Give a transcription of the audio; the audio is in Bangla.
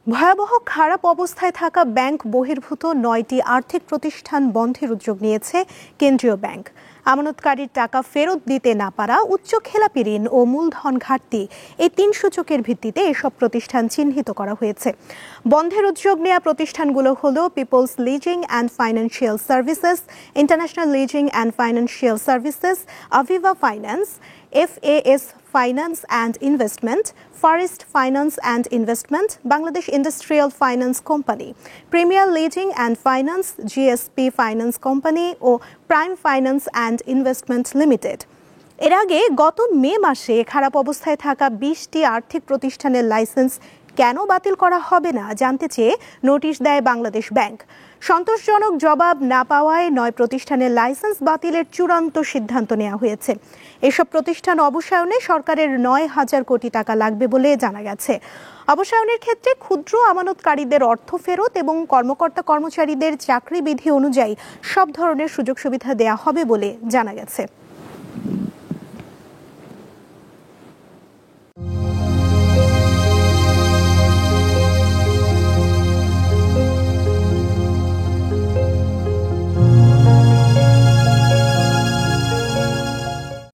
ভয়াবহ খারাপ অবস্থায় থাকা ব্যাংক বহির্ভূত ৯টি আর্থিক প্রতিষ্ঠান বন্ধের উদ্যোগ নিয়েছে কেন্দ্রীয় ব্যাংক। আমানতকারীর টাকা ফেরত দিতে না পারা, উচ্চ খেলাপি ঋণ ও মূলধন ঘাটতি, এই ৩ সূচকের ভিত্তিতে এসব প্রতিষ্ঠান চিহ্নিত করা হয়েছে। বন্ধের উদ্যোগ নেওয়া প্রতিষ্ঠানগুলো হল people's leasing and financial services, international leasing and financial services, Aviva finance, FAS finance and investment, forest finance and investment, Bangladesh industrial finance company, premier leasing and finance, GSP finance company ও prime finance and investment limited. এর আগে গত মে মাসে খারাপ অবস্থায় থাকা 20টি আর্থিক প্রতিষ্ঠানের লাইসেন্স কেন বাতিল করা হবে না জানতে চেয়ে নোটিশ দেয় বাংলাদেশ ব্যাংক। সন্তোষজনক জবাব না পাওয়ায় 9 প্রতিষ্ঠানের লাইসেন্স বাতিলের চূড়ান্ত সিদ্ধান্ত নেওয়া হয়েছে। এসব প্রতিষ্ঠান অবসায়নে সরকারের 9,000 কোটি টাকা লাগবে বলে জানা গেছে। অবসায়নের ক্ষেত্রে ক্ষুদ্র আমানতকারীদের অর্থ ফেরত এবং কর্মকর্তা কর্মচারীদের চাকরি বিধি অনুযায়ী সব ধরনের সুযোগ সুবিধা দেওয়া হবে বলে জানা গেছে।